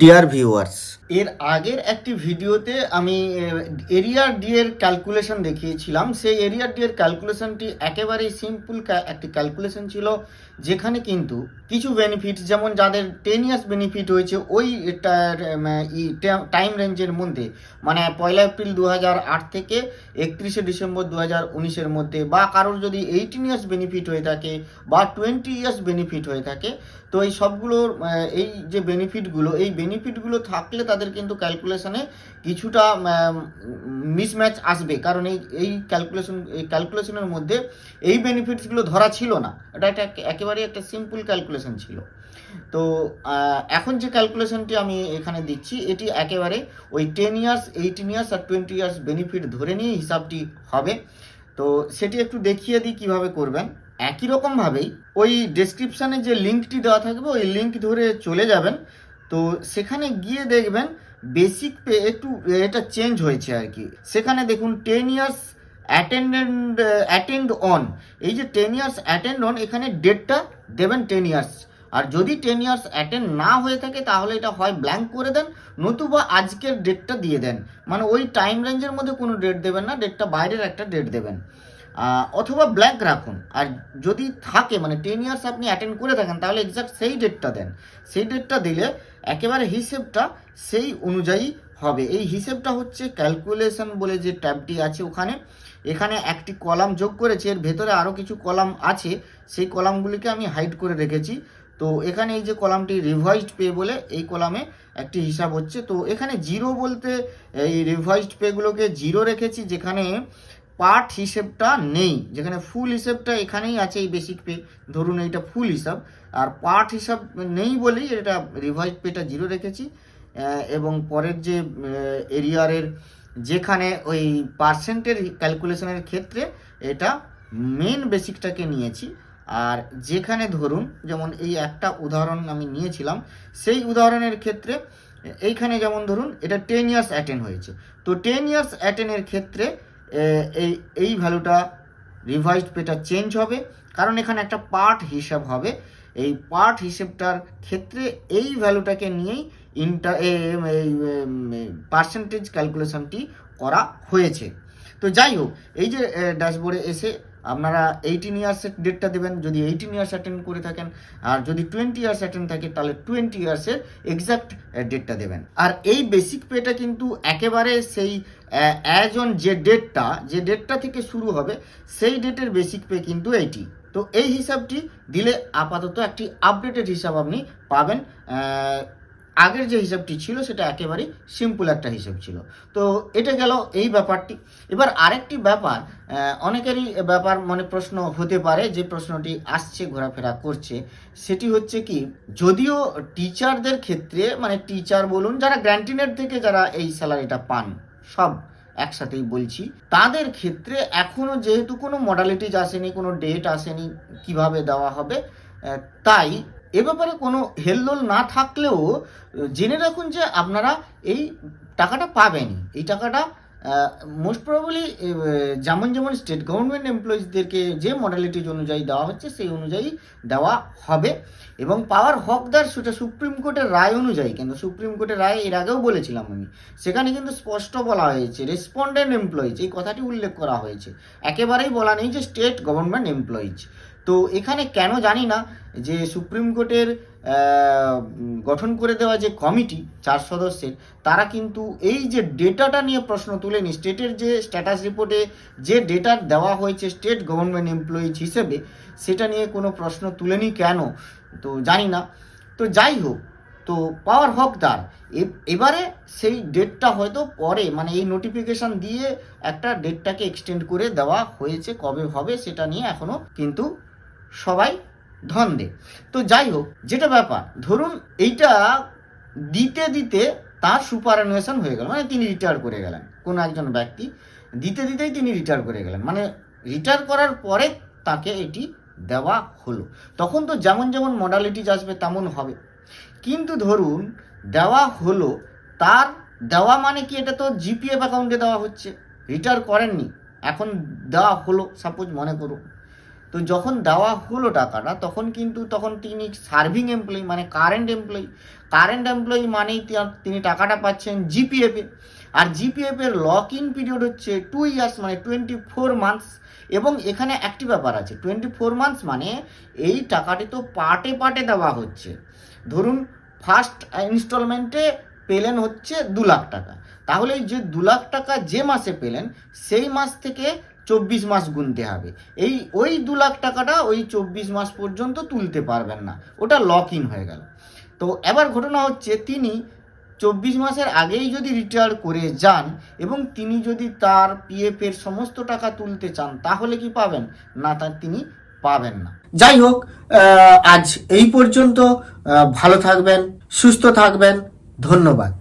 Dear viewers, এর আগের একটি ভিডিওতে আমি এরিয়া ডি এর ক্যালকুলেশন দেখিয়েছিলাম। সেই এরিয়া ডি এর ক্যালকুলেশনটি একেবারেই সিম্পল একটি ক্যালকুলেশন ছিল, যেখানে কিন্তু কিছু বেনিফিট, যেমন যাদের 10 ইয়ার্স বেনিফিট হয়েছে ওই টাইম রেঞ্জের মধ্যে, মানে 1 এপ্রিল 2008 থেকে 31 ডিসেম্বর 2019-এর মধ্যে, বা কারোর যদি 18 ইয়ার্স বেনিফিট হয়ে থাকে বা 20 ইয়ার্স বেনিফিট হয়ে থাকে, তো এই সবগুলোর এই যে বেনিফিটগুলো, এই বেনিফিটগুলো থাকলে তাদের কিন্তু ক্যালকুলেশনে কিছুটা মিসম্যাচ আসবে, কারণ এই ক্যালকুলেশনের মধ্যে এই বেনিফিটসগুলো ধরা ছিল না। এটা একেবারেই একটা সিম্পল ক্যালকুলেশন ছিল। তো এখন যে ক্যালকুলেশনটি আমি এখানে দিচ্ছি, এটি একেবারে ওই 10 ইয়ার্স, 18 ইয়ার্স আর 20 ইয়ার্স বেনিফিট ধরে নিয়ে হিসাবটি হবে। তো সেটি একটু দেখিয়ে দিই কীভাবে করবেন। একই রকমভাবেই ওই ডেসক্রিপশানে যে লিঙ্কটি দেওয়া থাকবে, ওই লিঙ্ক ধরে চলে যাবেন। তো সেখানে গিয়ে দেখবেন বেসিক পে একটু এটা চেঞ্জ হয়েছে আর কি। সেখানে দেখুন 10 ইয়ার্স অ্যাটেন্ড অন, এই যে 10 ইয়ার্স অ্যাটেন্ড অন, এখানে ডেটটা দেবেন 10 ইয়ার্স। আর যদি 10 ইয়ার্স অ্যাটেন্ড না হয়ে থাকে তাহলে এটা হয় ব্ল্যাঙ্ক করে দেন, নতুবা আজকের ডেটটা দিয়ে দেন। মানে ওই টাইম রেঞ্জের মধ্যে কোনো ডেট দেবেন না, ডেটটা বাইরের একটা ডেট দেবেন, অথবা ব্ল্যাঙ্ক রাখুন। আর যদি থাকে মানে 10 ইয়ার্স আপনি অ্যাটেন্ড করে থাকেন, তাহলে এক্সাক্ট সেই ডেটটা দেন। সেই ডেটটা দিলে একেবারে হিসেবটা সেই অনুযায়ী হবে। এই হিসেবটা হচ্ছে ক্যালকুলেশন বলে যে ট্যাবটি আছে ওখানে, এখানে একটি কলাম যোগ করেছে, এর ভেতরে আরও কিছু কলাম আছে, সেই কলামগুলিকে আমি হাইড করে রেখেছি। তো এখানে এই যে কলামটি রিভাইজড পে বলে, এই কলামে একটি হিসাব হচ্ছে। তো এখানে জিরো বলতে এই রিভাইজড পেগুলোকে জিরো রেখেছি, যেখানে পার্ট হিসেবটা নেই, যেখানে ফুল হিসেবটা এখানেই আছে এই বেসিক পে। ধরুন এইটা ফুল হিসাব, আর পার্ট হিসাব নেই বলেই এটা রিভাইজড পেটা জিরো রেখেছি। এবং পরের যে এরিয়ারের যেখানে ওই পার্সেন্টের ক্যালকুলেশনের ক্ষেত্রে এটা মেন বেসিকটাকে নিয়েছি। আর যেখানে ধরুন যেমন এই একটা উদাহরণ আমি নিয়েছিলাম, সেই উদাহরণের ক্ষেত্রে এইখানে যেমন ধরুন এটা 10 ইয়ার্স অ্যাটেন্ড হয়েছে, তো 10 ইয়ার্স অ্যাটেন্ডের ক্ষেত্রে এই ভ্যালুটা রিভাইজড পেটা চেঞ্জ হবে, কারণ এখানে একটা পার্ট হিসাব হবে। এই পার্ট হিসেবটার ক্ষেত্রে এই ভ্যালুটাকে নিয়েই পার্সেন্টেজ ক্যালকুলেশনটি করা হয়েছে। তো যাই হোক, এই যে ড্যাশবোর্ডে এসে আপনারা 18 ইয়ার্সের ডেটটা দেবেন যদি 18 ইয়ার্স অ্যাটেন্ড করে থাকেন, আর যদি 20 ইয়ার্স অ্যাটেন্ড থাকে তাহলে 20 ইয়ার্সের এক্সাক্ট ডেটটা দেবেন। আর এই বেসিক পেটা কিন্তু একেবারে সেই অ্যাজ অন যে ডেটটা থেকে শুরু হবে, সেই ডেটের বেসিক পে কিন্তু এইটি। তো এই হিসাবটি দিলে আপাতত একটি আপডেটেড হিসাব আপনি পাবেন। আগের যে হিসাবটি ছিল সেটা একেবারেই সিম্পল একটা হিসাব ছিল। তো এটা গেল এই ব্যাপারটি। এবার আরেকটি ব্যাপার, অনেকেরই ব্যাপার মানে প্রশ্ন হতে পারে, যে প্রশ্নটি আসছে ঘোরাফেরা করছে, সেটি হচ্ছে কি, যদিও টিচারদের ক্ষেত্রে, মানে টিচার বলুন, যারা গ্র্যান্টিনেট থেকে যারা এই স্যালারিটা পান, সব একসাথেই বলছি, তাদের ক্ষেত্রে এখনও যেহেতু কোনো মডালিটিজ আসেনি, কোনো ডেট আসেনি কিভাবে দেওয়া হবে, তাই এ ব্যাপারে কোনো হেলদোল না থাকলেও জেনে রাখুন যে আপনারা এই টাকাটা পাবেন। এই টাকাটা মোস্ট প্রবাবলি যেমন যেমন স্টেট গভর্নমেন্ট এমপ্লয়িজদেরকে যে মডালিটিজ অনুযায়ী দেওয়া হচ্ছে সেই অনুযায়ী দেওয়া হবে, এবং পাওয়ার হকদার সেটা সুপ্রিম কোর্টের রায় অনুযায়ী। কিন্তু সুপ্রিম কোর্টের রায় এর আগেও বলেছিলাম আমি, সেখানে কিন্তু স্পষ্ট বলা হয়েছে রেসপন্ডেন্ট এমপ্লয়িজ, এই কথাটি উল্লেখ করা হয়েছে, একেবারেই বলা নেই যে স্টেট গভর্নমেন্ট এমপ্লয়িজ। তো এখানে কেন জানি না যে সুপ্রিম কোর্টের গঠন করে দেওয়া যে কমিটি 4 সদস্যের, তারা কিন্তু এই যে ডেটাটা নিয়ে প্রশ্ন তুলেনি। স্টেটের যে স্ট্যাটাস রিপোর্টে যে ডেটা দেওয়া হয়েছে স্টেট গভর্নমেন্ট এমপ্লয়িজ হিসেবে, সেটা নিয়ে কোনো প্রশ্ন তুলেনি কেন তো জানি না। তো যাই হোক, তো পাওয়ার হকদার এবারে সেই ডেটটা হয়তো পরে, মানে এই নোটিফিকেশন দিয়ে একটা ডেটটাকে এক্সটেন্ড করে দেওয়া হয়েছে, কবে হবে সেটা নিয়ে এখনও কিন্তু সবাই ধন্দে। তো যাই হোক, যেটা ব্যাপার, ধরুন এইটা দিতে দিতে তার সুপারঅ্যানুয়েশন হয়ে গেল, মানে তিনি রিটায়ার করে গেলেন, কোনো একজন ব্যক্তি দিতে দিতেই তিনি রিটায়ার করে গেলেন, মানে রিটায়ার করার পরে তাকে এটি দেওয়া হলো, তখন তো যেমন যেমন মডালিটিজ আসবে তেমন হবে। কিন্তু ধরুন দেওয়া হলো, তার দেওয়া মানে কি, এটা তো জিপিএফ অ্যাকাউন্টে দেওয়া হচ্ছে, রিটায়ার করেননি, এখন দেওয়া হলো, সাপোজ মনে করুন, তো যখন দেওয়া হলো টাকাটা তখন তিনি সার্ভিং এমপ্লয়ি মানে কারেন্ট এমপ্লয়ি মানেই তিনি টাকাটা পাচ্ছেন জিপিএফে। আর জিপিএফ এর লক ইন পিরিয়ড হচ্ছে 2 ইয়ার্স মানে 24 মান্থস। এবং এখানে একটি ব্যাপার আছে, 24 মান্থস মানে এই টাকাটি তো পার্টে পার্টে দেওয়া হচ্ছে। ধরুন ফার্স্ট ইনস্টলমেন্টে পেলেন হচ্ছে 2 লাখ টাকা, তাহলে যে 2 লাখ টাকা যে মাসে পেলেন সেই মাস থেকে 24 মাস গুনতে হবে। ওই 2 লাখ টাকাটা ওই 24 মাস পর্যন্ত তুলতে পারবেন না, ওটা লক ইন হয়ে গেল। তো এবার ঘটনা হচ্ছে তিনি 24 মাসের আগেই যদি রিটায়ার করে যান এবং তিনি যদি তার পিএফ এর সমস্ত টাকা তুলতে চান তাহলে কি পাবেন না, তিনি পাবেন না। যাই হোক, আজ এই পর্যন্ত। ভালো থাকবেন, সুস্থ থাকবেন, ধন্যবাদ।